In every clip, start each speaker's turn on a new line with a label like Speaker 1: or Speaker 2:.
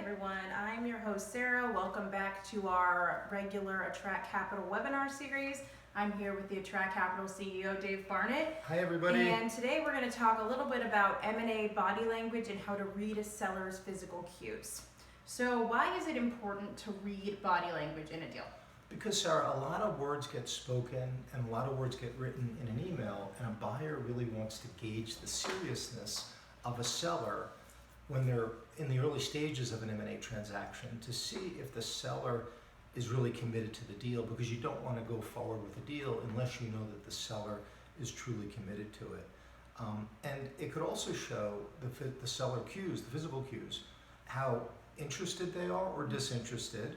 Speaker 1: everyone, I'm your host Sarah. Welcome back to our regular Attract Capital webinar series. I'm here with the Attract Capital CEO Dave Barnett.
Speaker 2: Hi everybody.
Speaker 1: And today we're going to talk a little bit about M&A body language and how to read a seller's physical cues. So why is it important to read body language in a deal?
Speaker 2: Because Sarah, a lot of words get spoken and a lot of words get written in an email, and a buyer really wants to gauge the seriousness of a seller when they're in the early stages of an M&A transaction to see if the seller is really committed to the deal, because you don't want to go forward with a deal unless you know that the seller is truly committed to it. And it could also show the seller cues, the physical cues, how interested they are or disinterested,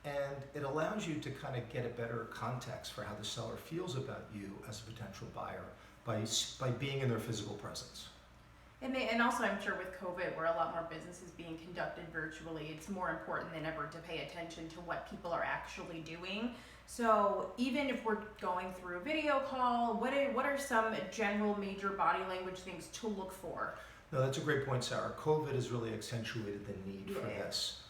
Speaker 2: and it allows you to kind of get a better context for how the seller feels about you as a potential buyer by being in their physical presence.
Speaker 1: And also, I'm sure with COVID, where a lot more business is being conducted virtually, it's more important than ever to pay attention to what people are actually doing. So even if we're going through a video call, what are some general major body language things to look for?
Speaker 2: No, that's a great point, Sarah. COVID has really accentuated the need for this.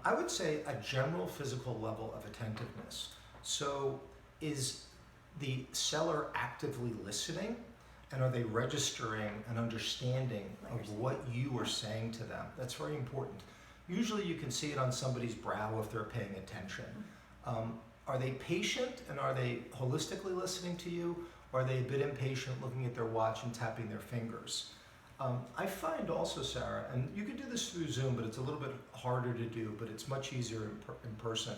Speaker 2: I would say a general physical level of attentiveness. So is the seller actively listening? And are they registering an understanding of what you are saying to them? That's very important. Usually you can see it on somebody's brow if they're paying attention. Are they patient and are they holistically listening to you? Or are they a bit impatient, looking at their watch and tapping their fingers? I find also, Sarah, and you can do this through Zoom, but it's a little bit harder to do, but it's much easier in person.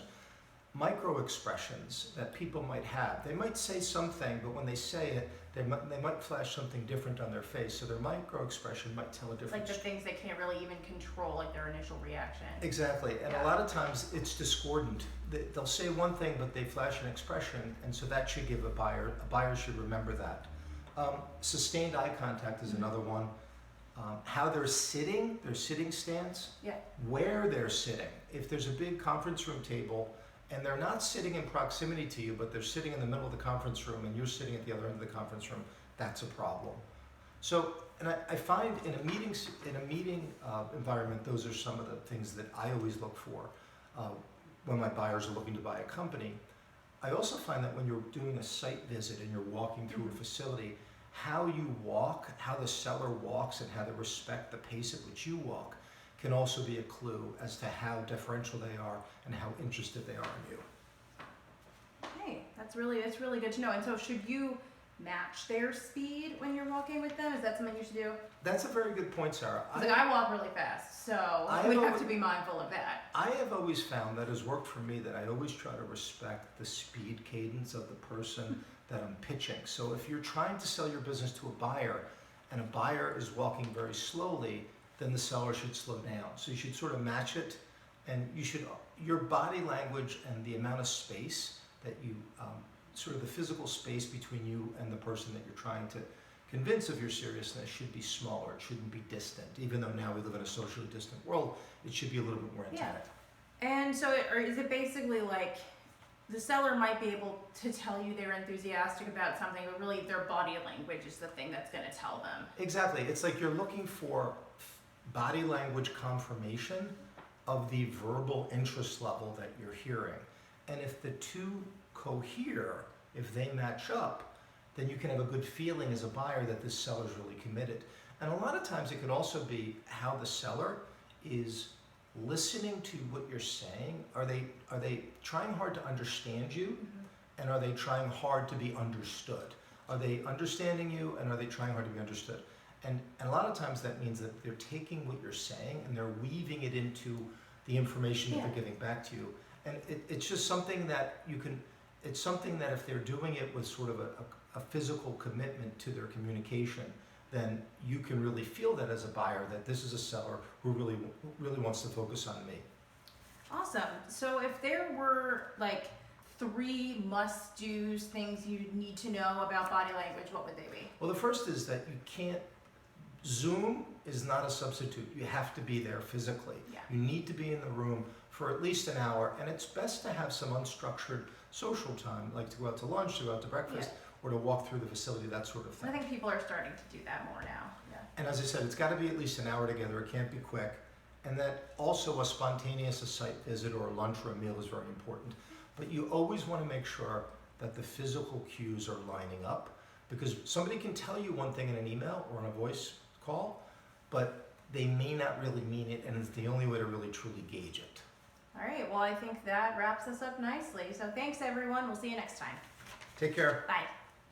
Speaker 2: Micro expressions that people might have. They might say something, but when they say it, they might flash something different on their face. So their micro expression might tell a different
Speaker 1: story. Like the things they can't really even control, like their initial reaction.
Speaker 2: Exactly, and a lot of times it's discordant. They'll say one thing, but they flash an expression, and so that should give a buyer should remember that. Sustained eye contact is another one. How they're sitting, their sitting stance, where they're sitting. If there's a big conference room table, and they're not sitting in proximity to you, but they're sitting in the middle of the conference room and you're sitting at the other end of the conference room, that's a problem. So, and I find in a meeting environment, those are some of the things that I always look for when my buyers are looking to buy a company. I also find that when you're doing a site visit and you're walking through a facility, how you walk, how the seller walks, and how they respect the pace at which you walk can also be a clue as to how deferential they are and how interested they are in you.
Speaker 1: Okay, that's really good to know. And so should you match their speed when you're walking with them? Is that something you should do?
Speaker 2: That's a very good point, Sarah.
Speaker 1: I walk really fast, so we have to be mindful of that.
Speaker 2: I have always found that has worked for me, that I always try to respect the speed cadence of the person that I'm pitching. So if you're trying to sell your business to a buyer and a buyer is walking very slowly, then the seller should slow down. So you should sort of match it, and your body language and the amount of space that you, sort of the physical space between you and the person that you're trying to convince of your seriousness should be smaller. It shouldn't be distant. Even though now we live in a socially distant world, it should be a little bit more intimate.
Speaker 1: And so is it basically like the seller might be able to tell you they're enthusiastic about something, but really their body language is the thing that's going to tell them?
Speaker 2: Exactly. It's like you're looking for body language confirmation of the verbal interest level that you're hearing. And if the two cohere, if they match up, then you can have a good feeling as a buyer that this seller's really committed. And a lot of times it could also be how the seller is listening to what you're saying. Are they trying hard to understand you? And are they trying hard to be understood? Are they understanding you, and are they trying hard to be understood? And a lot of times that means that they're taking what you're saying and they're weaving it into the information that they're giving back to you. And it's just something that it's something that if they're doing it with sort of a physical commitment to their communication, then you can really feel that as a buyer, that this is a seller who really wants to focus on me.
Speaker 1: Awesome. So if there were like 3 must-dos, things you need to know about body language, what would they be?
Speaker 2: Well, the first is that Zoom is not a substitute. You have to be there physically. You need to be in the room for at least an hour, and it's best to have some unstructured social time, like to go out to lunch, to go out to breakfast, or to walk through the facility, that sort of thing.
Speaker 1: I think people are starting to do that more now.
Speaker 2: And as I said, it's got to be at least an hour together. It can't be quick. and that also a spontaneous site visit or a lunch or a meal is very important. But you always want to make sure that the physical cues are lining up, because somebody can tell you one thing in an email or on a voice call, but they may not really mean it, and it's the only way to really truly gauge it.
Speaker 1: All right, well, I think that wraps us up nicely. So thanks, everyone. We'll see you next time.
Speaker 2: Take care.
Speaker 1: Bye.